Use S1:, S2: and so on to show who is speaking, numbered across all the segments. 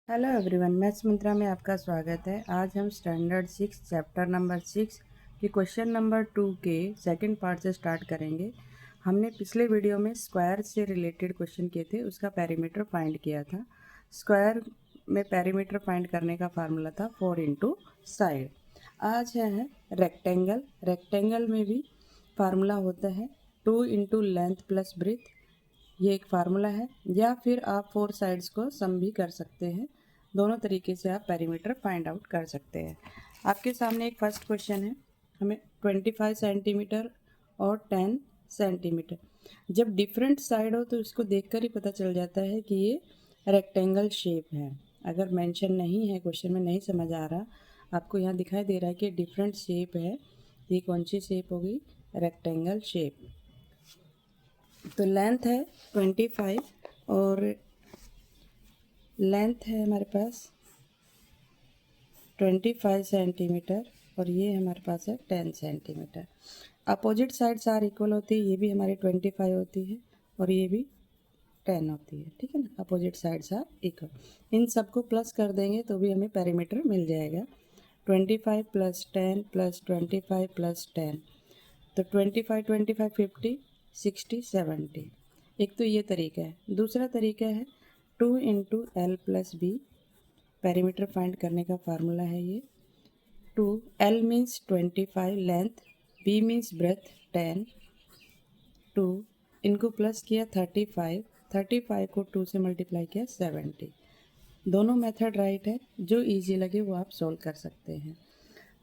S1: Hello everyone, maths मंत्रा में आपका स्वागत है। आज हम स्टैंडर्ड 6 चैप्टर नंबर 6 की क्वेश्चन नंबर 2 के सेकंड पार्ट से स्टार्ट करेंगे। हमने पिछले वीडियो में स्क्वायर से रिलेटेड क्वेश्चन किए थे, उसका पेरीमीटर फाइंड किया था। स्क्वायर में पेरीमीटर फाइंड करने का फार्मूला था 4 इंटू साइड। आज है रेक्टेंगल। रेक्टेंगल में भी फार्मूला होता है 2 इंटू लेंथ प्लस ब्रेथ। ये एक फार्मूला है, या फिर आप 4 साइड्स को सम भी कर सकते हैं। दोनों तरीके से आप पेरीमीटर फाइंड आउट कर सकते हैं। आपके सामने एक फर्स्ट क्वेश्चन है, हमें 25 सेंटीमीटर और 10 सेंटीमीटर। जब डिफरेंट साइड हो तो इसको देखकर ही पता चल जाता है कि ये रेक्टेंगल शेप है। अगर मेंशन नहीं है, क्वेश्चन में नहीं समझ आ रहा, आपको यहाँ दिखाई दे रहा है कि डिफरेंट शेप है, ये कौन सी शेप होगी? Rectangle shape. तो लेंथ है 25 और लेंथ है हमारे पास 25 सेंटीमीटर और ये हमारे पास है 10 centimetre. Opposite sides are equal होती है, ये भी हमारी 25 होती है और ये भी 10 होती है, ठीक है ना। अपोजिट साइड्स आर इक्वल, इन सबको प्लस कर देंगे तो भी हमें पेरीमीटर मिल जाएगा। 25 प्लस 10 प्लस 25 प्लस 10, तो 25 25 50 60 70। एक तो ये तरीका है। दूसरा तरीका है 2 into L plus B. Perimeter find करने का फार्मूला है ये 2। L means 25 length, B means breadth 10, 2 इनको प्लस किया 35, 35 को 2 से मल्टीप्लाई किया 70। दोनों मेथड राइट है, जो इजी लगे वो आप सोल्व कर सकते हैं,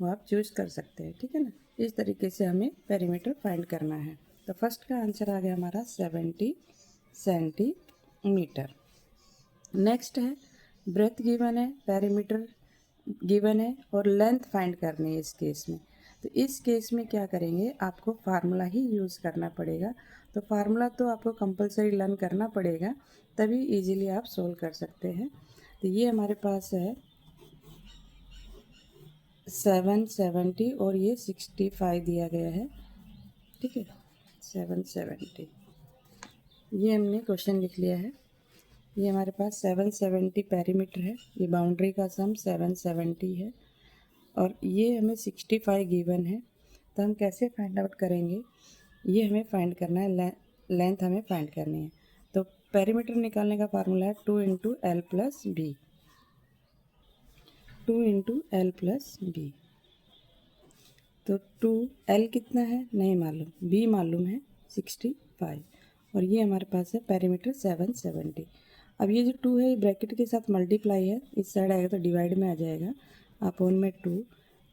S1: वो आप चूज कर सकते हैं, ठीक है ना। इस तरीके से हमें पेरीमीटर फाइंड करना है। तो फर्स्ट का आंसर आ गया हमारा 70 सेंटीमीटर। नेक्स्ट है ब्रेथ गिवन है, पेरीमीटर गिवन है और लेंथ फाइंड करनी है इस केस में। तो इस केस में क्या करेंगे, आपको फार्मूला ही यूज़ करना पड़ेगा। तो फार्मूला तो आपको कंपलसरी लर्न करना पड़ेगा, तभी इजीली आप सोल्व कर सकते हैं। तो ये हमारे पास है 770 और ये 65 दिया गया है, ठीक है। 770 ये हमने क्वेश्चन लिख लिया है। ये हमारे पास 770 पेरीमीटर है, ये बाउंड्री का सम 770 है और ये हमें 65 गिवन है। तो हम कैसे फाइंड आउट करेंगे, ये हमें फाइंड करना है, लेंथ हमें फाइंड करनी है। तो पेरीमीटर निकालने का फार्मूला है 2 into L plus B, 2 into L plus B. तो 2 एल कितना है नहीं मालूम, बी मालूम है 65 और ये हमारे पास है पेरीमीटर 770। अब ये जो 2 है ये ब्रैकेट के साथ मल्टीप्लाई है, इस साइड आएगा तो डिवाइड में आ जाएगा, अपोन में 2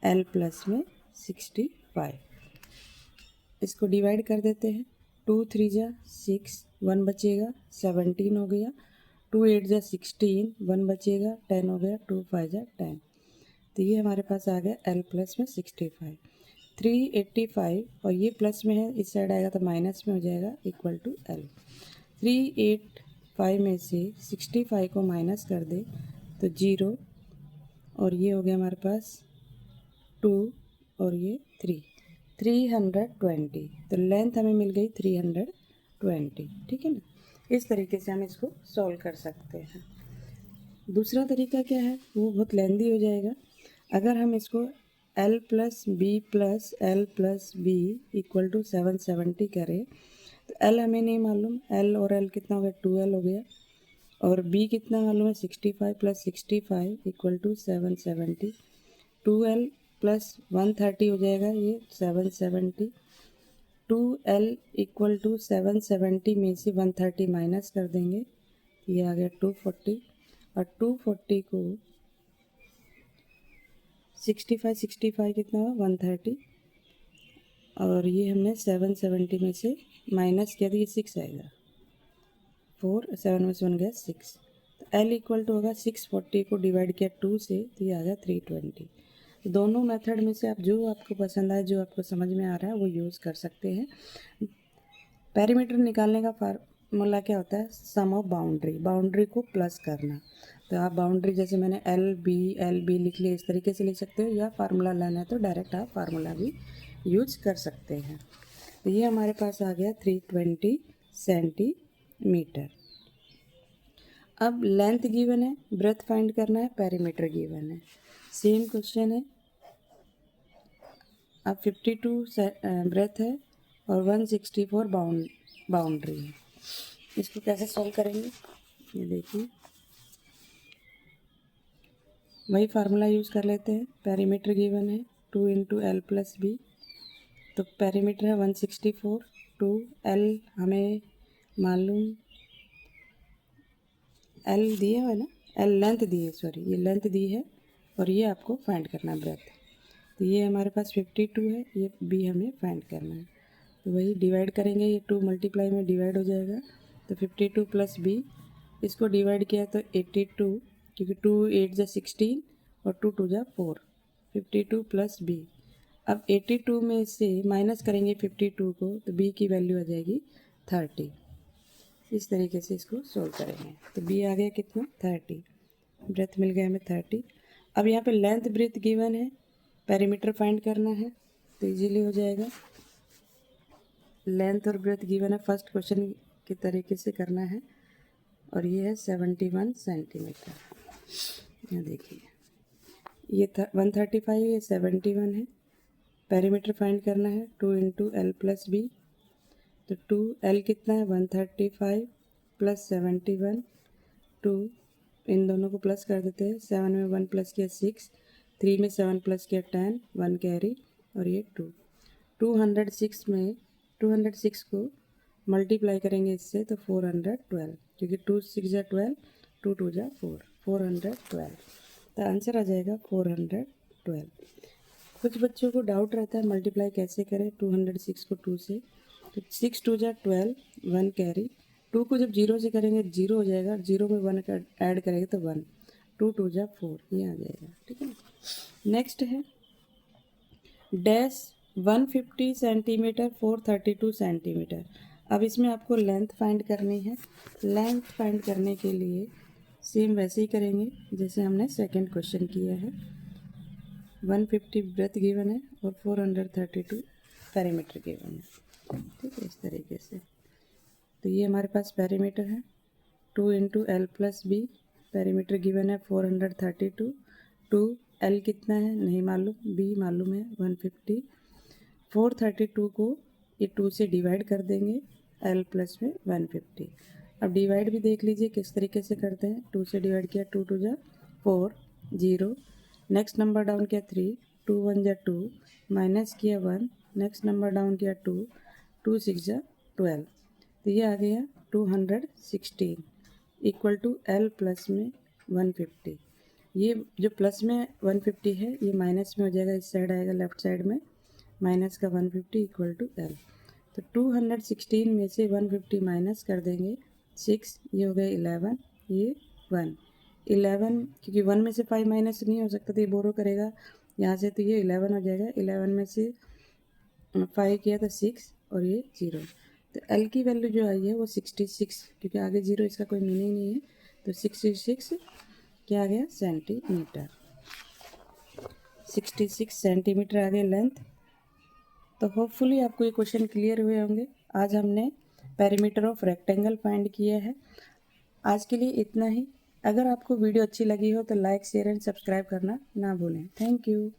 S1: एल प्लस में 65। इसको डिवाइड कर देते हैं, 2 3 जा 6, 1 बचेगा 17 हो गया, 2 8 जा 16, 1 बचेगा 10 हो गया, 2 5 जा 10। तो ये हमारे पास आ गया एल प्लस में 65। 385 और ये प्लस में है, इस साइड आएगा तो माइनस में हो जाएगा, इक्वल टू एल। 385 में से 65 को माइनस कर दे तो 0 और ये हो गया हमारे पास 2 और ये 320। तो लेंथ हमें मिल गई 320, ठीक है ना। इस तरीके से हम इसको सॉल्व कर सकते हैं। दूसरा तरीका क्या है, वो बहुत लेंदी हो जाएगा। अगर हम इसको L plus B plus L plus B equal to 770 करें, तो L हमें नहीं मालूम, L और L कितना हो गया 2L हो गया, और B कितना मालूम है 65 plus 65 equal to 770। 2L plus 130 हो जाएगा ये 770। 2L इक्वल टू 770 में से 130 माइनस कर देंगे, ये आ गया 240 और 240 को 65 कितना हुआ 130 और ये हमने 770 में से माइनस किया तो ये 6 आएगा, 4 7 में से 1 गया 6। तो L इक्वल टू होगा 640 को डिवाइड किया 2 से तो ये आ गया 320। तो दोनों मेथड में से आप जो आपको पसंद आए, जो आपको समझ में आ रहा है वो यूज़ कर सकते हैं। पेरीमीटर निकालने का फार्मूला क्या होता है, सम ऑफ बाउंड्री, बाउंड्री को प्लस करना। तो आप बाउंड्री जैसे मैंने एल बी लिख लिया, इस तरीके से लिख सकते हो, या फार्मूला लाना है तो डायरेक्ट आप फार्मूला भी यूज कर सकते हैं। तो ये हमारे पास आ गया 320 सेंटीमीटर। अब लेंथ गिवन है, ब्रेथ फाइंड करना है, पेरीमीटर गिवन है। सेम क्वेश्चन है। अब 52 ब्रेथ है और 164 बाउंड्री है। इसको कैसे सॉल्व करेंगे, ये देखिए, वही फार्मूला यूज़ कर लेते हैं। पेरीमीटर गिवन है 2 इंटू एल प्लस बी, तो पेरीमीटर है 164, 2 एल हमें मालूम, एल दिए हुआ है ना, एल लेंथ दी है, सॉरी ये लेंथ दी है और ये आपको फाइंड करना है ब्रेथ। तो ये हमारे पास 52 है, ये बी हमें फाइंड करना है। तो वही डिवाइड करेंगे, ये 2 मल्टीप्लाई में डिवाइड हो जाएगा, तो 52 प्लस बी, इसको डिवाइड किया तो 82, क्योंकि 2 8 जा 16 और 2 2 जा 4, 52 प्लस बी। अब 82 में से माइनस करेंगे 52 को, तो बी की वैल्यू आ जाएगी 30। इस तरीके से इसको सोल्व करेंगे। तो बी आ गया कितना, 30, ब्रेथ मिल गया हमें 30। अब यहाँ पे लेंथ ब्रेथ गिवन है, पेरीमीटर फाइंड करना है, तो इजीली हो जाएगा। लेंथ और ब्रेथ गिवन है, फर्स्ट क्वेश्चन के तरीके से करना है, और ये है 71 सेंटीमीटर। यहाँ देखिए, ये 135, ये 71 है। पेरीमीटर फाइंड करना है, 2 इंटू एल प्लस बी, तो 2 एल कितना है 135 प्लस 71, 2 इन दोनों को प्लस कर देते हैं, 7 में 1 प्लस किया 6, 3 में 7 प्लस किया 10, 1 कैरी, और ये 2, 206 में 206 को मल्टीप्लाई करेंगे इससे, तो 412, क्योंकि 2 6 जा 12, 2 2 जा 4, 412। तो आंसर आ जाएगा 412। कुछ बच्चों को डाउट रहता है मल्टीप्लाई कैसे करें 206 को 2 से, तो 6 2 जा 12, 1 कैरी, 2 को जब 0 से करेंगे 0 हो जाएगा, 0 में 1 ऐड करेंगे तो 1, 2 2 जा 4, ये आ जाएगा। ठीक है ना। नेक्स्ट है डैश 150 सेंटीमीटर 432 सेंटीमीटर। अब इसमें आपको लेंथ फाइंड करनी है। लेंथ फाइंड करने के लिए सेम वैसे ही करेंगे जैसे हमने सेकंड क्वेश्चन किया है। 150 ब्रेथ गिवन है और 432 पेरीमीटर गिवन है। ठीक है, इस तरीके से। तो ये हमारे पास पेरीमीटर है 2 into L plus B, perimeter given है 432, 2 एल कितना है नहीं मालूम, बी मालूम है 150, 432 को ये 2 से डिवाइड कर देंगे, एल प्लस में 150। अब डिवाइड भी देख लीजिए किस तरीके से करते हैं। 2 से डिवाइड किया 2 2 जा 4, 0, नेक्स्ट नंबर डाउन किया 3, 2 1 जा 2, माइनस किया 1, नेक्स्ट नंबर डाउन किया 2, 2 6 जा 12, तो ये आ गया 216 इक्वल टू एल प्लस में 150। ये जो प्लस में 150 है ये माइनस में हो जाएगा, इस साइड आएगा लेफ्ट साइड में, माइनस का 150 इक्वल टू एल। तो 216 में से 150 माइनस कर देंगे 6, ये हो गया 11, ये 1, 11, क्योंकि 1 में से 5 माइनस नहीं हो सकता तो ये बोरो करेगा यहाँ से, तो ये 11 हो जाएगा। 11 में से 5 किया तो 6 और ये 0, तो एल की वैल्यू जो आई है वो 66, क्योंकि आगे 0 इसका कोई मीनिंग नहीं है, तो 66 क्या आ गया सेंटीमीटर, 66 सेंटीमीटर आ गया लेंथ। तो होपफुली आपको ये क्वेश्चन क्लियर हुए होंगे। आज हमने पेरीमीटर ऑफ रेक्टेंगल फाइंड किया है। आज के लिए इतना ही। अगर आपको वीडियो अच्छी लगी हो तो लाइक शेयर एंड सब्सक्राइब करना ना भूलें। Thank you.